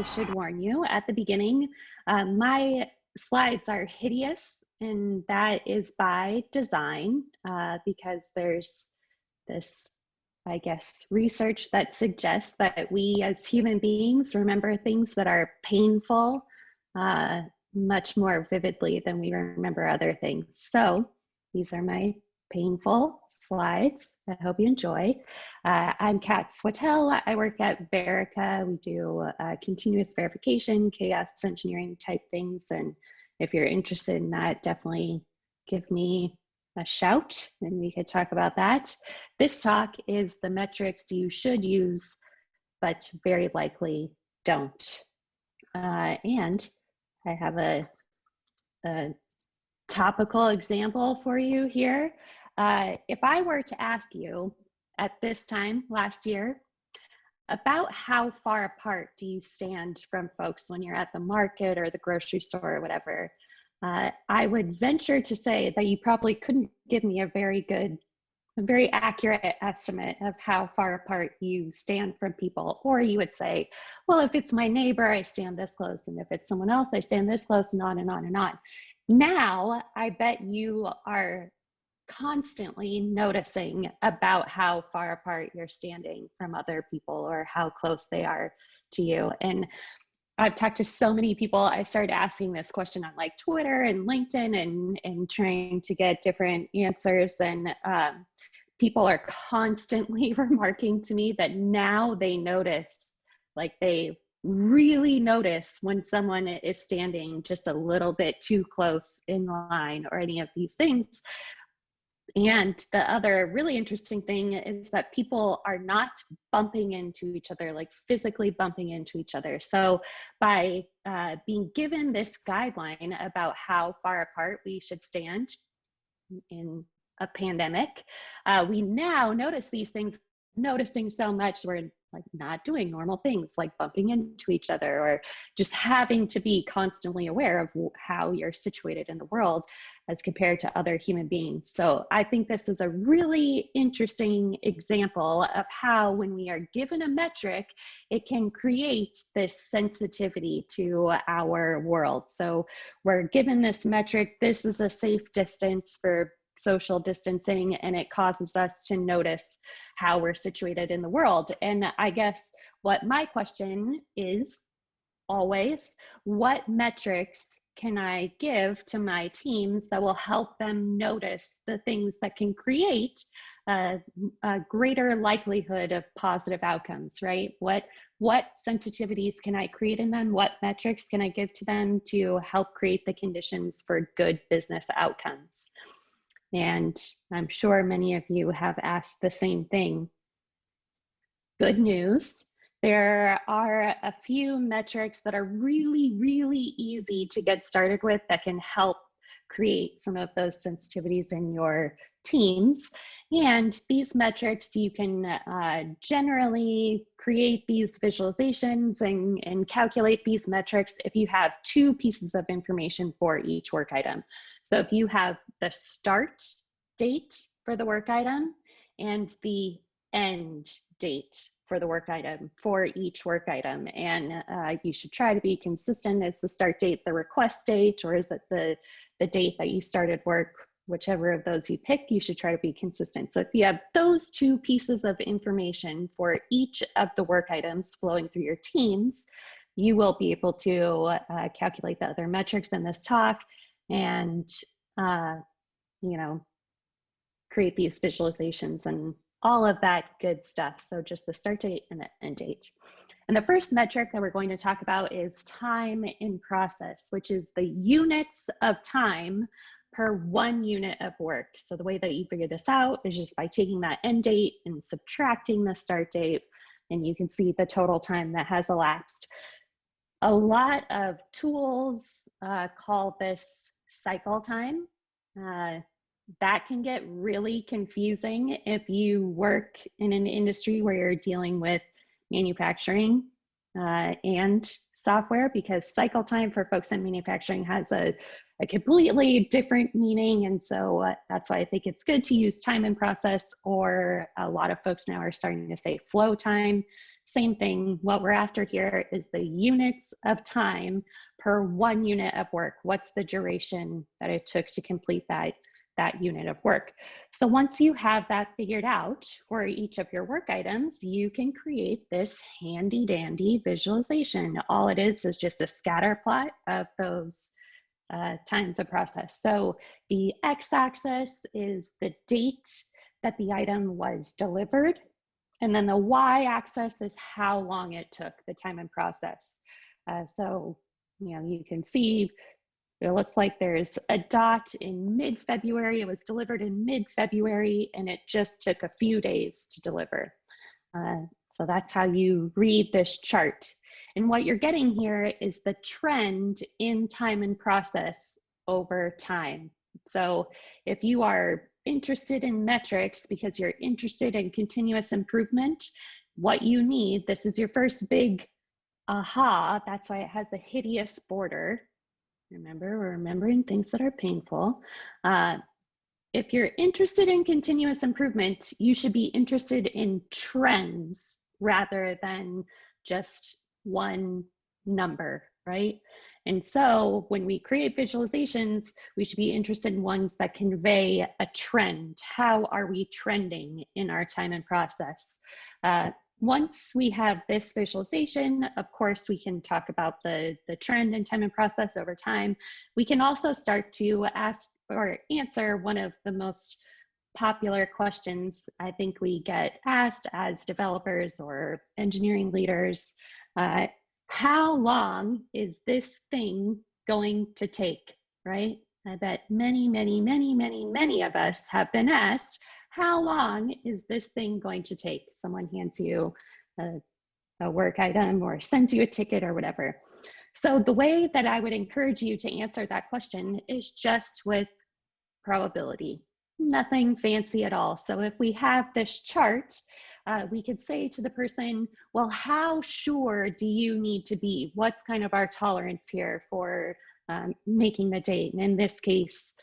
I should warn you at the beginning, my slides are hideous, and that is by design because there's this, I guess, research that suggests that we as human beings remember things that are painful much more vividly than we remember other things. So these are my painful slides. I hope you enjoy. I'm Kat Swetel. I work at Verica. We do continuous verification, chaos engineering type things. And if you're interested in that, definitely give me a shout and we could talk about that. This talk is the metrics you should use, but very likely don't. And I have a topical example for you here. If I were to ask you at this time last year, about how far apart do you stand from folks when you're at the market or the grocery store or whatever, I would venture to say that you probably couldn't give me a very accurate estimate of how far apart you stand from people. Or you would say, well, if it's my neighbor, I stand this close. And if it's someone else, I stand this close, and on and on and on. Now, I bet you are constantly noticing about how far apart you're standing from other people or how close they are to you. And I've talked to so many people. I started asking this question on like Twitter and LinkedIn and trying to get different answers. And people are constantly remarking to me that now they notice, like they really notice when someone is standing just a little bit too close in line or any of these things. And the other really interesting thing is that people are not bumping into each other, like physically bumping into each other. So by being given this guideline about how far apart we should stand in a pandemic, we now notice these things, noticing so much we're like not doing normal things like bumping into each other or just having to be constantly aware of how you're situated in the world as compared to other human beings. So I think this is a really interesting example of how when we are given a metric, it can create this sensitivity to our world. So we're given this metric, this is a safe distance for social distancing, and it causes us to notice how we're situated in the world. And I guess what my question is always, what metrics can I give to my teams that will help them notice the things that can create a greater likelihood of positive outcomes, right? What sensitivities can I create in them? What metrics can I give to them to help create the conditions for good business outcomes? And I'm sure many of you have asked the same thing. Good news, there are a few metrics that are really, really easy to get started with that can help create some of those sensitivities in your teams. And these metrics, you can generally create these visualizations and calculate these metrics if you have two pieces of information for each work item. So if you have the start date for the work item and the end date for the work item for each work item, and you should try to be consistent. Is the start date the request date, or is it the date that you started work? Whichever of those you pick, you should try to be consistent. So if you have those two pieces of information for each of the work items flowing through your teams, you will be able to calculate the other metrics in this talk and create these visualizations and all of that good stuff. So just the start date and the end date. And the first metric that we're going to talk about is time in process, which is the units of time per 1 unit of work. So the way that you figure this out is just by taking that end date and subtracting the start date, and you can see the total time that has elapsed. A lot of tools call this cycle time. That can get really confusing if you work in an industry where you're dealing with manufacturing and software, because cycle time for folks in manufacturing has a completely different meaning. And so that's why I think it's good to use time in process, or a lot of folks now are starting to say flow time. same thing. What we're after here is the units of time per 1 unit of work. What's the duration that it took to complete that unit of work? So once you have that figured out for each of your work items, you can create this handy dandy visualization. All it is just a scatter plot of those times of process. So the x-axis is the date that the item was delivered. And then the y-axis is how long it took, the time and process. So, you can see it looks like there's a dot in mid-February. It was delivered in mid-February, and it just took a few days to deliver. So that's how you read this chart. And what you're getting here is the trend in time and process over time. So if you are interested in metrics because you're interested in continuous improvement, what you need, this is your first big aha, that's why it has a hideous border. Remember, we're remembering things that are painful. If you're interested in continuous improvement, you should be interested in trends rather than just one number, right? And so when we create visualizations, we should be interested in ones that convey a trend. How are we trending in our time and process? Once we have this visualization, of course, we can talk about the trend in time and process over time. We can also start to ask or answer one of the most popular questions I think we get asked as developers or engineering leaders. How long is this thing going to take, right? I bet many, many, many, many, many of us have been asked, how long is this thing going to take? Someone hands you a work item or sends you a ticket or whatever. So the way that I would encourage you to answer that question is just with probability, nothing fancy at all. So if we have this chart, we could say to the person, well, how sure do you need to be? What's kind of our tolerance here for making the date? And in this case,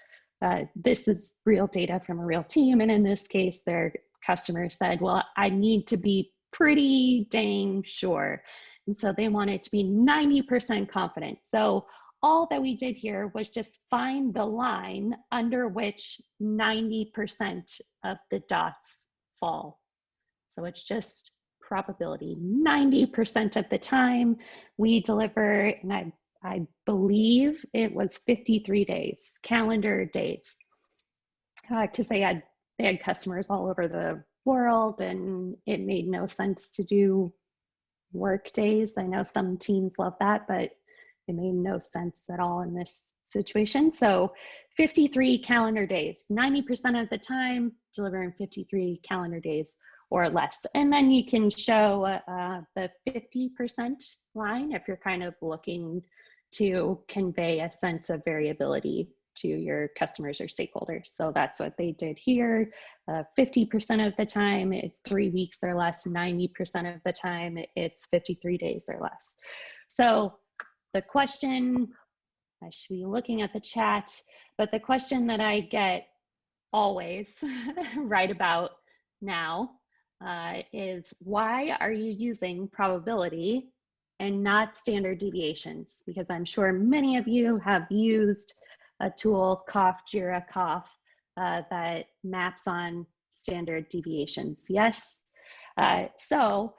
this is real data from a real team. And in this case, their customer said, well, I need to be pretty dang sure. And so they wanted to be 90% confident. So all that we did here was just find the line under which 90% of the dots fall. So it's just probability. 90% of the time we deliver, and I believe it was 53 days, calendar days, because they had customers all over the world, and it made no sense to do work days. I know some teams love that, but it made no sense at all in this situation. So 53 calendar days, 90% of the time, delivering 53 calendar days or less. And then you can show the 50% line if you're kind of looking to convey a sense of variability to your customers or stakeholders. So that's what they did here. 50% of the time, it's 3 weeks or less. 90% of the time, it's 53 days or less. So the question, I should be looking at the chat, but the question that I get always right about now is, why are you using probability and not standard deviations? Because I'm sure many of you have used a tool, Jira, that maps on standard deviations. Yes. So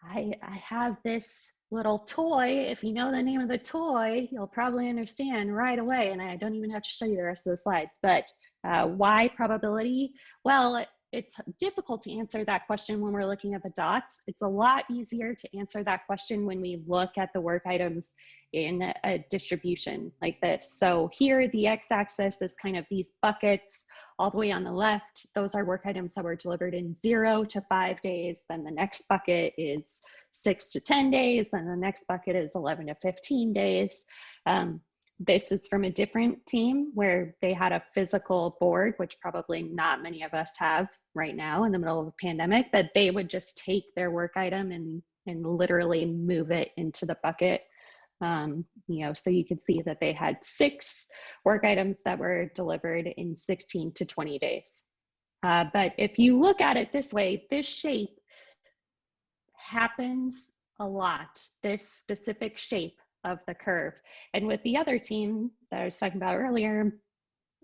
I have this little toy. If you know the name of the toy, you'll probably understand right away. And I don't even have to show you the rest of the slides. But why probability? Well, it's difficult to answer that question when we're looking at the dots. It's a lot easier to answer that question when we look at the work items in a distribution like this. So here, the x-axis is kind of these buckets. All the way on the left, those are work items that were delivered in 0 to 5 days. Then the next bucket is 6 to 10 days. Then the next bucket is 11 to 15 days. This is from a different team where they had a physical board, which probably not many of us have right now in the middle of a pandemic, that they would just take their work item and literally move it into the bucket. So you could see that they had 6 work items that were delivered in 16 to 20 days. But if you look at it this way, this shape happens a lot, this specific shape of the curve. And with the other team that I was talking about earlier,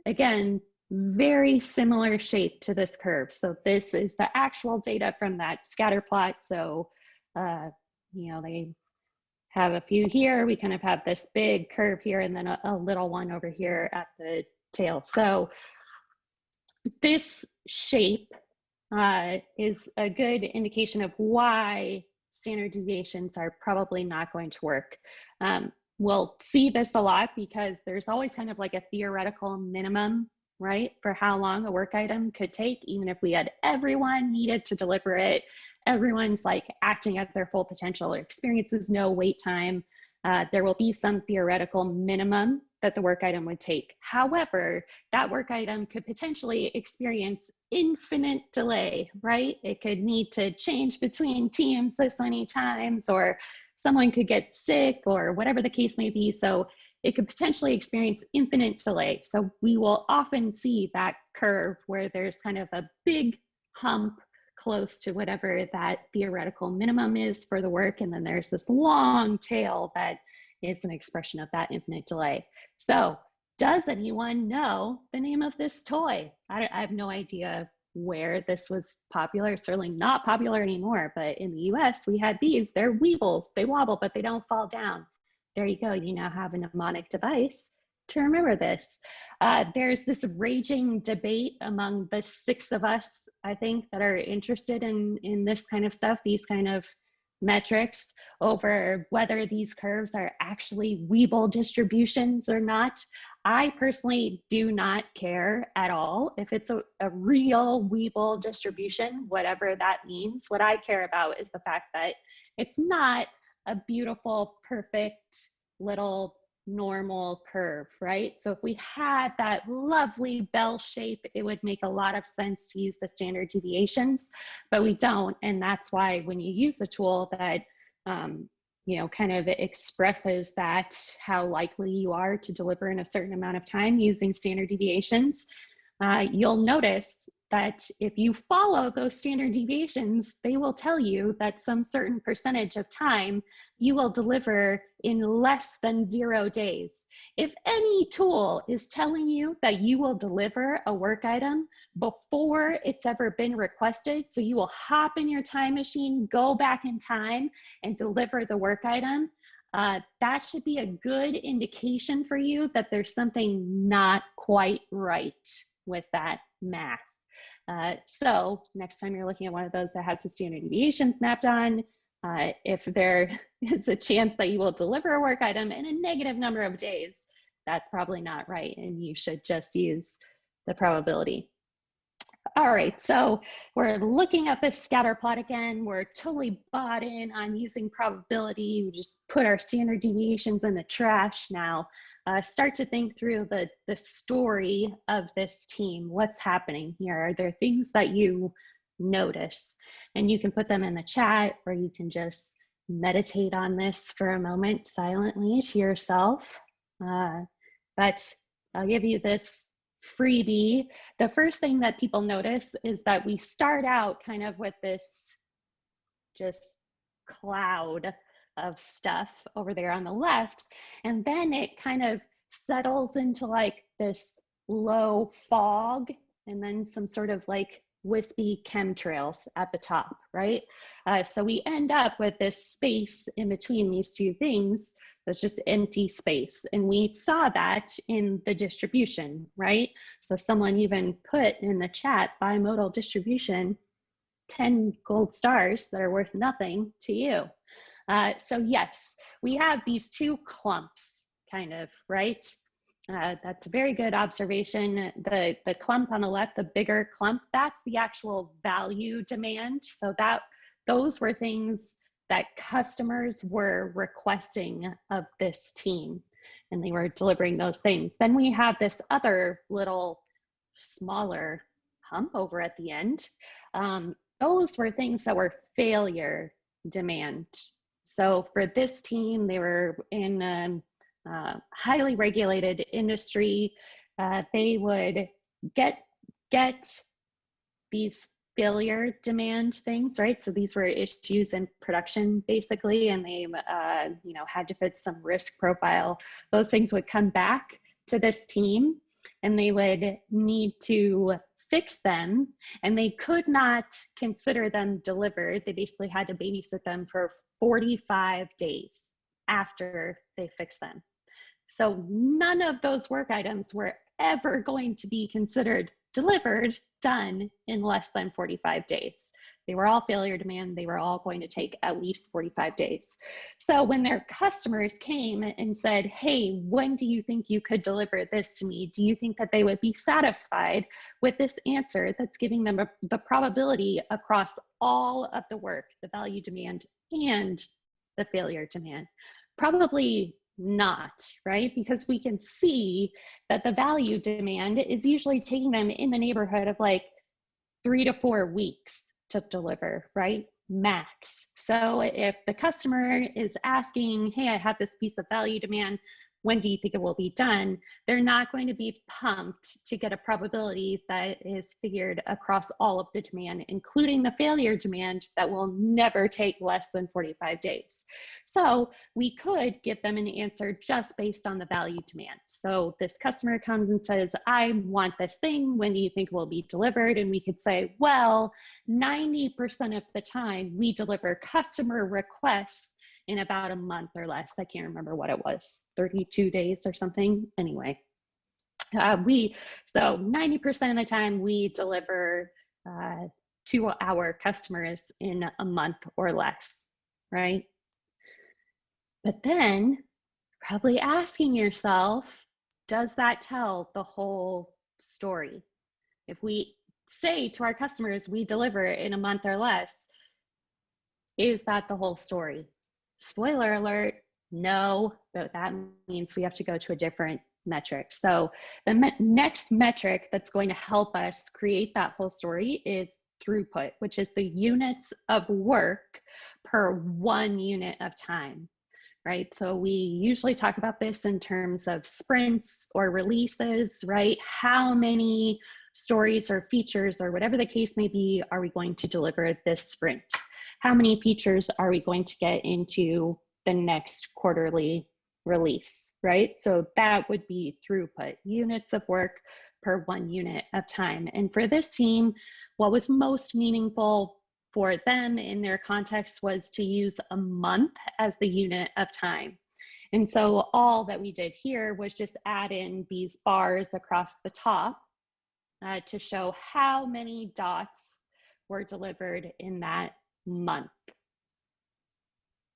again, very similar shape to this curve. So this is the actual data from that scatter plot. So, you know, they have a few here. We kind of have this big curve here and then a little one over here at the tail. So this shape is a good indication of why standard deviations are probably not going to work. We'll see this a lot because there's always kind of like a theoretical minimum, right, for how long a work item could take, even if we had everyone needed to deliver it. Everyone's like acting at their full potential, experiences no wait time. There will be some theoretical minimum that the work item would take. However, that work item could potentially experience infinite delay, right? It could need to change between teams this many times, or someone could get sick, or whatever the case may be. So it could potentially experience infinite delay. So we will often see that curve where there's kind of a big hump close to whatever that theoretical minimum is for the work. And then there's this long tail that is an expression of that infinite delay. So does anyone know the name of this toy? I have no idea where this was popular. It's certainly not popular anymore, but in the US, we had these. They're weebles. They wobble, but they don't fall down. There you go. You now have a mnemonic device to remember this. There's this raging debate among the 6 of us, I think, that are interested in this kind of stuff, these kind of metrics, over whether these curves are actually Weibull distributions or not. I personally do not care at all if it's a real Weibull distribution, whatever that means. What I care about is the fact that it's not a beautiful, perfect little normal curve, right? So if we had that lovely bell shape, it would make a lot of sense to use the standard deviations, but we don't. And that's why when you use a tool that, you know, kind of expresses that, how likely you are to deliver in a certain amount of time using standard deviations, you'll notice that if you follow those standard deviations, they will tell you that some certain percentage of time you will deliver in less than 0 days. If any tool is telling you that you will deliver a work item before it's ever been requested, so you will hop in your time machine, go back in time and deliver the work item, that should be a good indication for you that there's something not quite right with that math. So next time you're looking at one of those that has the standard deviations mapped on, if there is a chance that you will deliver a work item in a negative number of days, that's probably not right, and you should just use the probability. All right, so we're looking at this scatter plot again. We're totally bought in on using probability. We just put our standard deviations in the trash now. Start to think through the story of this team. What's happening here? Are there things that you notice? And you can put them in the chat, or you can just meditate on this for a moment silently to yourself. But I'll give you this freebie. The first thing that people notice is that we start out kind of with this just cloud of stuff over there on the left, and then it kind of settles into like this low fog and then some sort of like wispy chemtrails at the top, right? So we end up with this space in between these two things that's just empty space. And we saw that in the distribution, right? So someone even put in the chat, bimodal distribution, 10 gold stars that are worth nothing to you. So yes, we have these two clumps kind of, right? That's a very good observation. The clump on the left, the bigger clump, that's the actual value demand. So those were things that customers were requesting of this team, and they were delivering those things. Then we have this other little smaller hump over at the end. Those were things that were failure demand. So for this team, they were in highly regulated industry. They would get these failure demand things, right? So these were issues in production basically, and they had to fit some risk profile. Those things would come back to this team and they would need to fix them, and they could not consider them delivered. They basically had to babysit them for 45 days after they fixed them. So none of those work items were ever going to be considered delivered, done in less than 45 days. They were all failure demand. They were all going to take at least 45 days. So when their customers came and said, hey, when do you think you could deliver this to me? Do you think that they would be satisfied with this answer that's giving them the probability across all of the work, the value demand and the failure demand? Probably not, right? Because we can see that the value demand is usually taking them in the neighborhood of like 3 to 4 weeks to deliver, right? Max. So if the customer is asking, hey, I have this piece of value demand, when do you think it will be done? They're not going to be pumped to get a probability that is figured across all of the demand, including the failure demand that will never take less than 45 days. So we could give them an answer just based on the value demand. So this customer comes and says, I want this thing, when do you think it will be delivered? And we could say, well, 90% of the time we deliver customer requests in about a month or less. I can't remember what it was, 32 days or something. Anyway, so 90% of the time we deliver to our customers in a month or less, right? But then probably asking yourself, does that tell the whole story? If we say to our customers, we deliver in a month or less, is that the whole story? Spoiler alert, no, but that means we have to go to a different metric. So the next metric that's going to help us create that whole story is throughput, which is the units of work per 1 unit of time, right? So we usually talk about this in terms of sprints or releases, right? How many stories or features or whatever the case may be are we going to deliver this sprint? How many features are we going to get into the next quarterly release, right? So that would be throughput, units of work per 1 unit of time. And for this team, what was most meaningful for them in their context was to use a month as the unit of time. And so all that we did here was just add in these bars across the top to show how many dots were delivered in that month.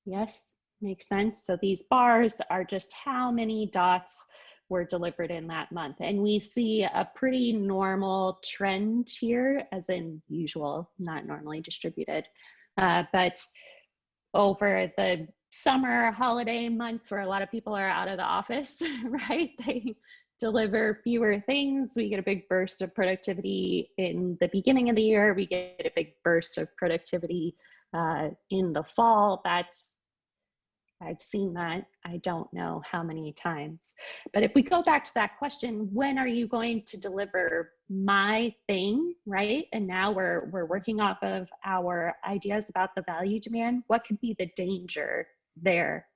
Yes, makes sense. So these bars are just how many dots were delivered in that month. And we see a pretty normal trend here, as in usual, not normally distributed. But over the summer holiday months where a lot of people are out of the office, right? They deliver fewer things. We get a big burst of productivity in the beginning of the year. We get a big burst of productivity in the fall. I've seen that, I don't know how many times. But if we go back to that question, when are you going to deliver my thing, right? And now we're working off of our ideas about the value demand. What could be the danger there?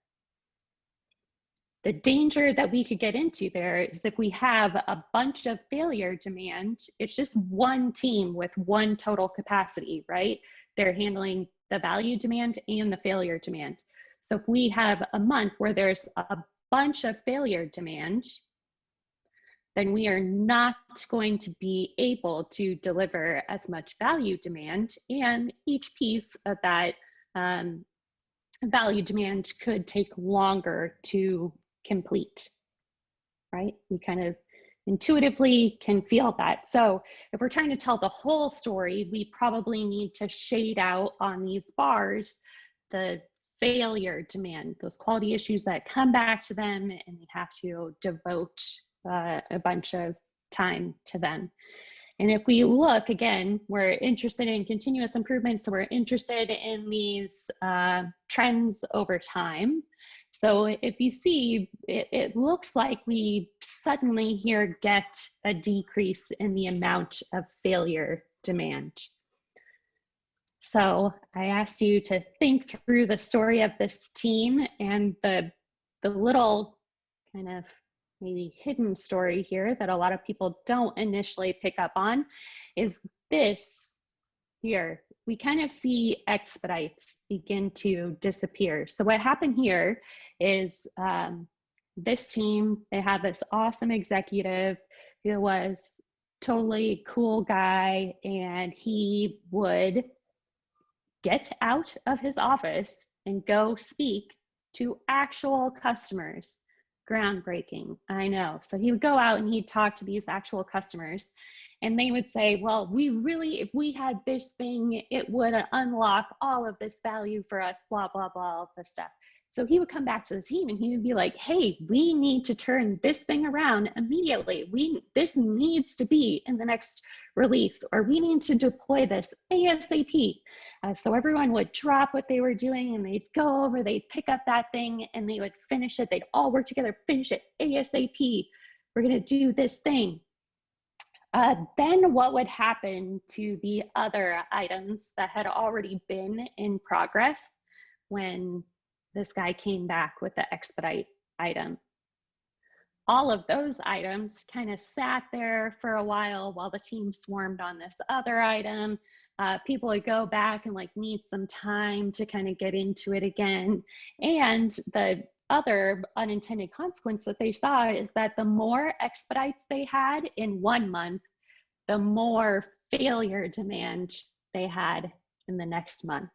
The danger that we could get into there is if we have a bunch of failure demand, it's just one team with one total capacity, right? They're handling the value demand and the failure demand. So if we have a month where there's a bunch of failure demand, then we are not going to be able to deliver as much value demand, and each piece of that value demand could take longer to complete, right? We kind of intuitively can feel that. So if we're trying to tell the whole story, we probably need to shade out on these bars the failure demand, those quality issues that come back to them, and we have to devote a bunch of time to them. And if we look, again, we're interested in continuous improvement, so we're interested in these trends over time. So if you see, it looks like we suddenly here get a decrease in the amount of failure demand. So I asked you to think through the story of this team, and the little kind of maybe hidden story here that a lot of people don't initially pick up on is this here. We kind of see expedites begin to disappear. So what happened here is this team, they had this awesome executive who was totally cool guy, and he would get out of his office and go speak to actual customers. Groundbreaking, I know. So he would go out and he'd talk to these actual customers, and they would say, well, we really, if we had this thing, it would unlock all of this value for us, blah, blah, blah, all this stuff. So he would come back to the team and he would be like, hey, we need to turn this thing around immediately. This needs to be in the next release, or we need to deploy this ASAP. So everyone would drop what they were doing and they'd go over, they'd pick up that thing and they would finish it. They'd all work together, finish it ASAP. We're gonna do this thing. Then what would happen to the other items that had already been in progress when this guy came back with the expedite item? All of those items kind of sat there for a while the team swarmed on this other item. People would go back and like need some time to kind of get into it again. And the other unintended consequence that they saw is that the more expedites they had in 1 month, the more failure demand they had in the next month.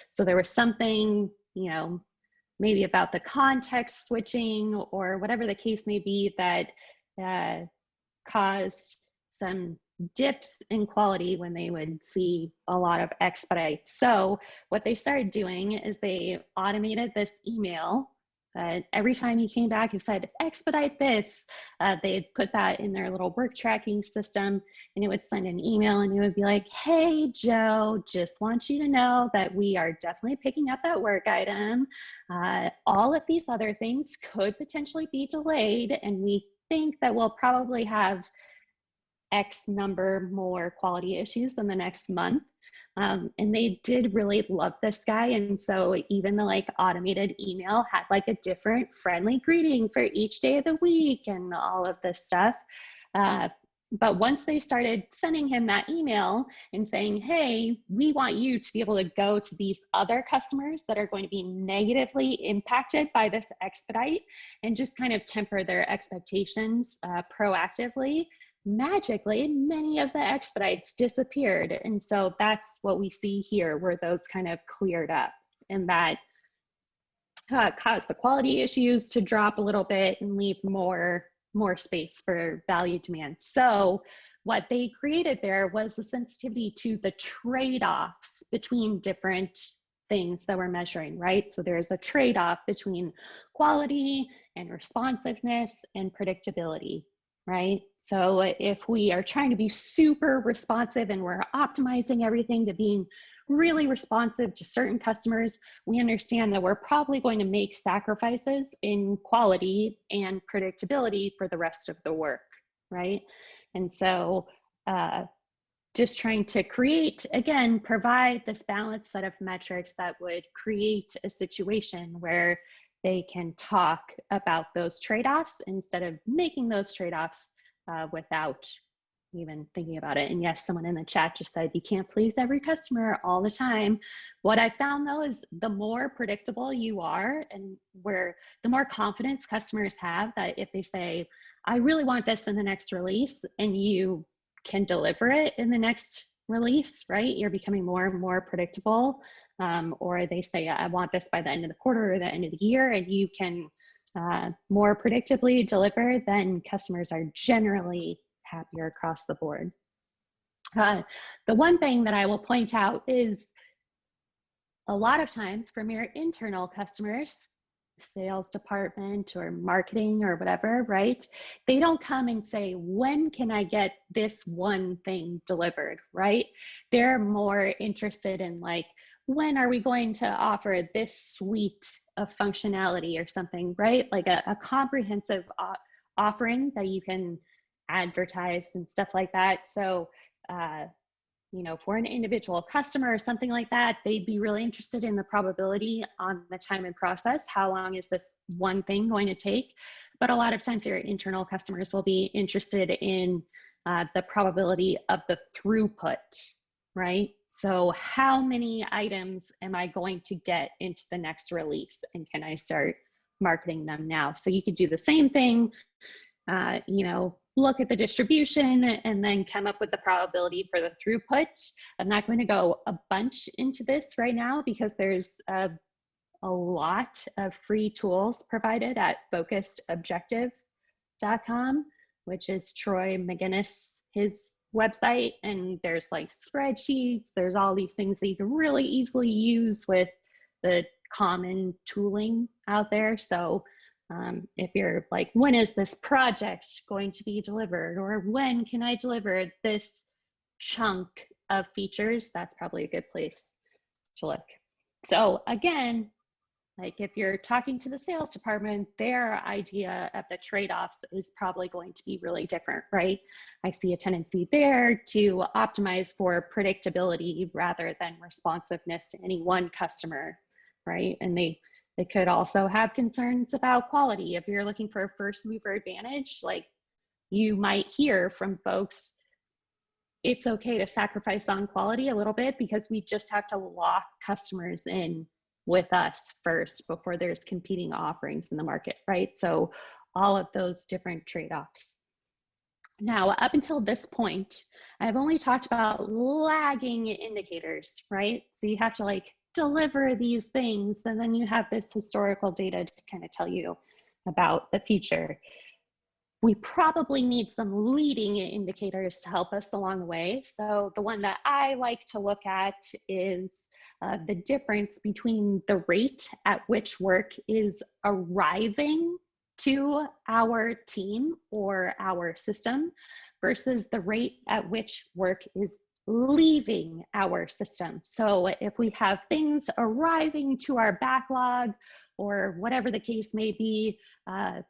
So there was something, maybe about the context switching or whatever the case may be that caused some dips in quality when they would see a lot of expedites. So what they started doing is they automated this email that every time he came back, he said, expedite this. They'd put that in their little work tracking system, and it would send an email and it would be like, hey, Joe, just want you to know that we are definitely picking up that work item. All of these other things could potentially be delayed, and we think that we'll probably have X number more quality issues in the next month. And they did really love this guy. And so even the like automated email had like a different friendly greeting for each day of the week and all of this stuff. But once they started sending him that email and saying, hey, we want you to be able to go to these other customers that are going to be negatively impacted by this expedite and just kind of temper their expectations proactively, magically, many of the expedites disappeared. And so that's what we see here, where those kind of cleared up, and that caused the quality issues to drop a little bit and leave more space for value demand. So what they created there was the sensitivity to the trade-offs between different things that we're measuring, right? So there's a trade-off between quality and responsiveness and predictability, right? So if we are trying to be super responsive and we're optimizing everything to being really responsive to certain customers, we understand that we're probably going to make sacrifices in quality and predictability for the rest of the work, right? And so just trying to create, again, provide this balanced set of metrics that would create a situation where they can talk about those trade-offs instead of making those trade-offs without even thinking about it. And yes, someone in the chat just said, you can't please every customer all the time. What I found though is the more predictable you are, and where the more confidence customers have that if they say, I really want this in the next release, and you can deliver it in the next release, right? You're becoming more and more predictable. Or they say, I want this by the end of the quarter or the end of the year, and you can more predictably deliver, then customers are generally happier across the board. The one thing that I will point out is a lot of times from your internal customers, sales department or marketing or whatever, right? They don't come and say, when can I get this one thing delivered, right? They're more interested in like, when are we going to offer this suite of functionality or something, right? Like a comprehensive offering that you can advertise and stuff like that. So for an individual customer or something like that, they'd be really interested in the probability on the time and process. How long is this one thing going to take? But a lot of times your internal customers will be interested in the probability of the throughput, right? So how many items am I going to get into the next release, and can I start marketing them now? So you could do the same thing, look at the distribution and then come up with the probability for the throughput. I'm not going to go a bunch into this right now because there's a lot of free tools provided at focusedobjective.com, which is Troy McGinnis, his website. And there's like spreadsheets, there's all these things that you can really easily use with the common tooling out there. So if you're like, when is this project going to be delivered? Or when can I deliver this chunk of features? That's probably a good place to look. So again, like if you're talking to the sales department, their idea of the trade-offs is probably going to be really different, right? I see a tendency there to optimize for predictability rather than responsiveness to any one customer, right? And they could also have concerns about quality. If you're looking for a first mover advantage, like you might hear from folks, it's okay to sacrifice on quality a little bit because we just have to lock customers in with us first before there's competing offerings in the market, right? So all of those different trade-offs. Now, up until this point, I've only talked about lagging indicators, right? So you have to like deliver these things, and then you have this historical data to kind of tell you about the future. We probably need some leading indicators to help us along the way. So the one that I like to look at is the difference between the rate at which work is arriving to our team or our system versus the rate at which work is leaving our system. So if we have things arriving to our backlog or whatever the case may be at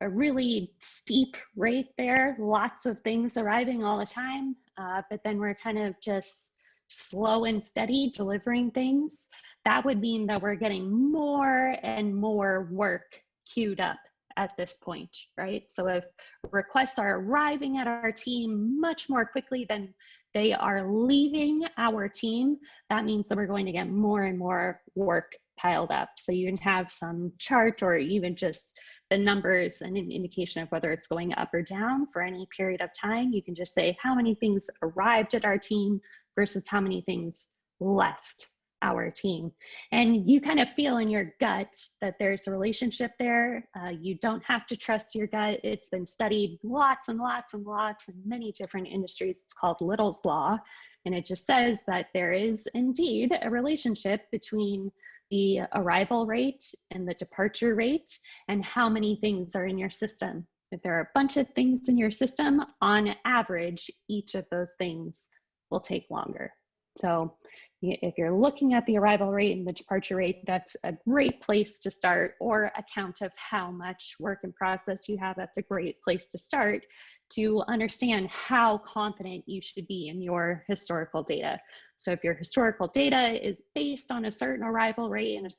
a really steep rate there, lots of things arriving all the time, but then we're kind of just slow and steady delivering things, that would mean that we're getting more and more work queued up at this point, right? So if requests are arriving at our team much more quickly than they are leaving our team, that means that we're going to get more and more work piled up. So you can have some chart or even just the numbers and an indication of whether it's going up or down for any period of time. You can just say how many things arrived at our team versus how many things left our team. And you kind of feel in your gut that there's a relationship there. You don't have to trust your gut. It's been studied lots and lots and lots in many different industries. It's called Little's Law. And it just says that there is indeed a relationship between the arrival rate and the departure rate and how many things are in your system. If there are a bunch of things in your system, on average, each of those things will take longer. So if you're looking at the arrival rate and the departure rate, that's a great place to start, or a count of how much work in process you have. That's a great place to start to understand how confident you should be in your historical data. So if your historical data is based on a certain arrival rate and a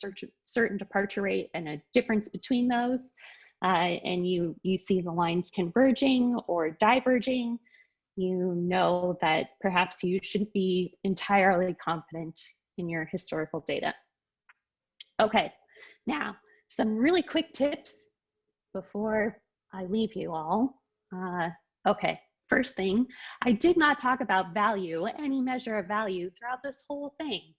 certain departure rate and a difference between those, and you see the lines converging or diverging, you know that perhaps you shouldn't be entirely confident in your historical data. Okay, now some really quick tips before I leave you all. Okay, first thing, I did not talk about value, any measure of value throughout this whole thing.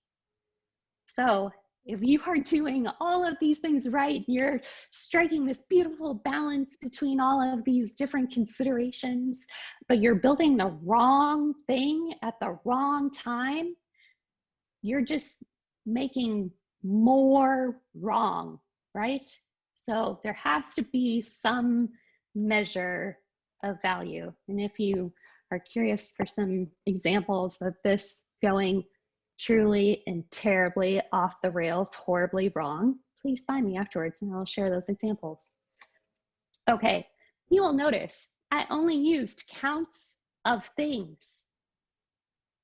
So if you are doing all of these things right, you're striking this beautiful balance between all of these different considerations, but you're building the wrong thing at the wrong time, you're just making more wrong, right? So there has to be some measure of value. And if you are curious for some examples of this going truly and terribly off the rails, horribly wrong, please find me afterwards and I'll share those examples. Okay, you will notice I only used counts of things.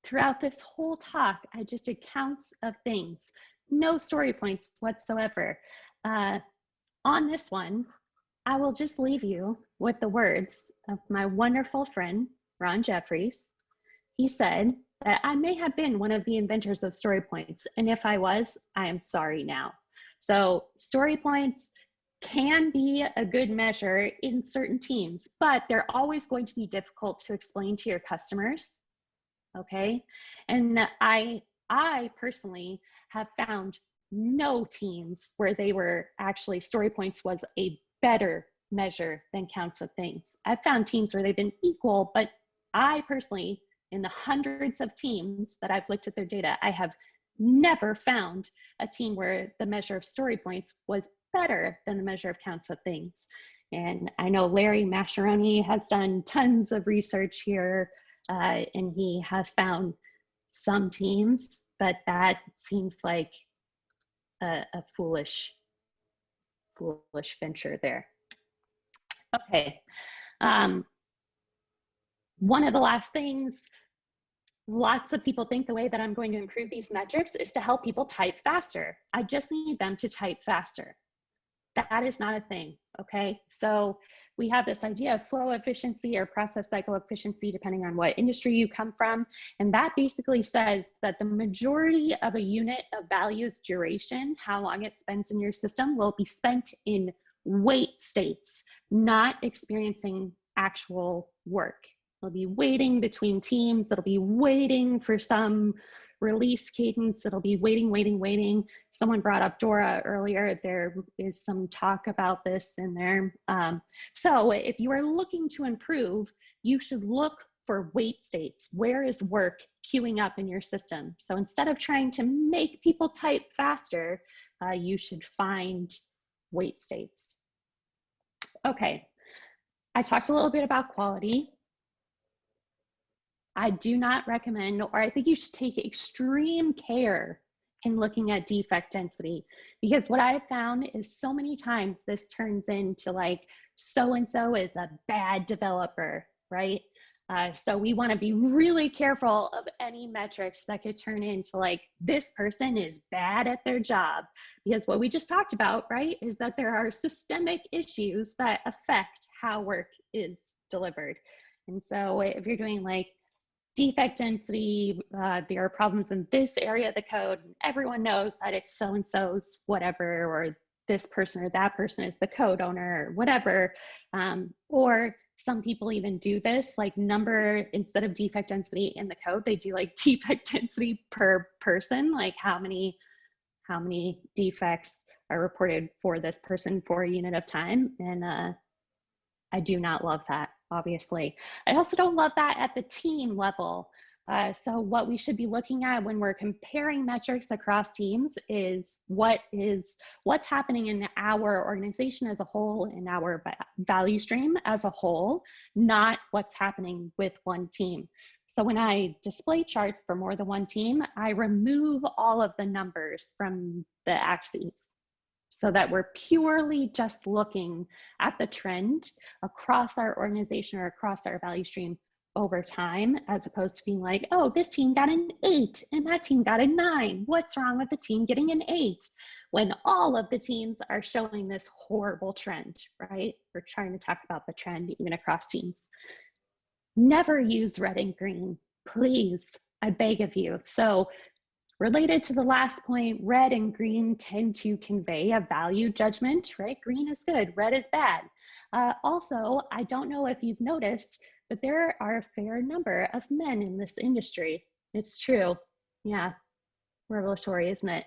throughout this whole talk, I just did counts of things, no story points whatsoever. On this one, I will just leave you with the words of my wonderful friend, Ron Jeffries. He said that I may have been one of the inventors of story points, and if I was, I am sorry now. So story points can be a good measure in certain teams, but they're always going to be difficult to explain to your customers, okay? And I personally have found no teams where they were actually story points was a better measure than counts of things. I've found teams where they've been equal, but I personally, in the hundreds of teams that I've looked at their data, I have never found a team where the measure of story points was better than the measure of counts of things. And I know Larry Mascheroni has done tons of research here, and he has found some teams, but that seems like a foolish venture there. Okay. One of the last things, lots of people think the way that I'm going to improve these metrics is to help people type faster. I just need them to type faster. That is not a thing, okay? So we have this idea of flow efficiency or process cycle efficiency, depending on what industry you come from. And that basically says that the majority of a unit of values duration, how long it spends in your system, will be spent in wait states, not experiencing actual work. It'll be waiting between teams. It'll be waiting for some release cadence. It'll be waiting. Someone brought up Dora earlier. There is some talk about this in there. So if you are looking to improve, you should look for wait states. Where is work queuing up in your system? So instead of trying to make people type faster, you should find wait states. Okay, I talked a little bit about quality. I do not recommend, or I think you should take extreme care in looking at defect density, because what I have found is so many times this turns into like, so-and-so is a bad developer, right? So we want to be really careful of any metrics that could turn into like, this person is bad at their job, because what we just talked about, right, is that there are systemic issues that affect how work is delivered. And so if you're doing like defect density, there are problems in this area of the code, everyone knows that it's so-and-so's whatever, or this person or that person is the code owner or whatever. Or some people even do this, like number, instead of defect density in the code, they do like defect density per person, like how many defects are reported for this person for a unit of time. And I do not love that, obviously. I also don't love that at the team level. So what we should be looking at when we're comparing metrics across teams is what's happening in our organization as a whole, in our value stream as a whole, not what's happening with one team. So when I display charts for more than one team, I remove all of the numbers from the axes, so that we're purely just looking at the trend across our organization or across our value stream over time, as opposed to being like, oh, this team got an 8 and that team got a 9. What's wrong with the team getting an 8? When all of the teams are showing this horrible trend, right? We're trying to talk about the trend even across teams. Never use red and green, please, I beg of you. So related to the last point, red and green tend to convey a value judgment, right? Green is good, red is bad. Also, I don't know if you've noticed, but there are a fair number of men in this industry. It's true. Yeah, revelatory, isn't it?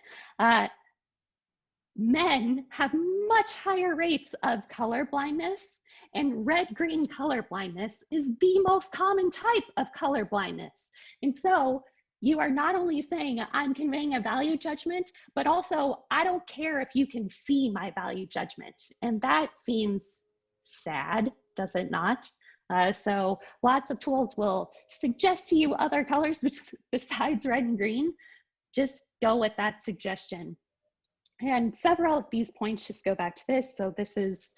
Men have much higher rates of color blindness, and red-green color blindness is the most common type of color blindness. And so you are not only saying I'm conveying a value judgment, but also I don't care if you can see my value judgment. And that seems sad, does it not? So lots of tools will suggest to you other colors besides red and green. Just go with that suggestion. And several of these points just go back to this. So this is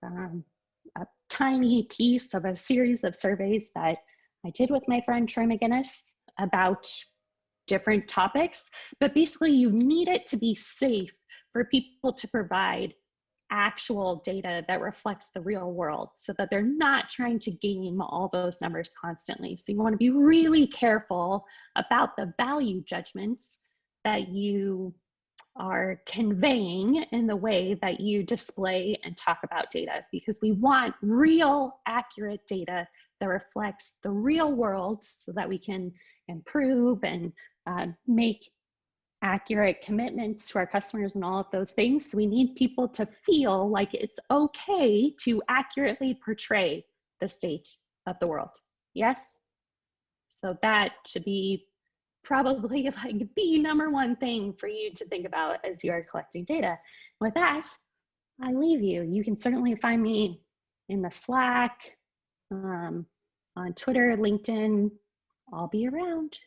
a tiny piece of a series of surveys that I did with my friend Troy McGinnis. about different topics, but basically you need it to be safe for people to provide actual data that reflects the real world so that they're not trying to game all those numbers constantly. So you want to be really careful about the value judgments that you are conveying in the way that you display and talk about data, because we want real, accurate data that reflects the real world so that we can improve and make accurate commitments to our customers and all of those things. So we need people to feel like it's okay to accurately portray the state of the world. Yes? So that should be probably like the #1 thing for you to think about as you are collecting data. With that, I leave you. You can certainly find me in the Slack, on Twitter, LinkedIn. I'll be around.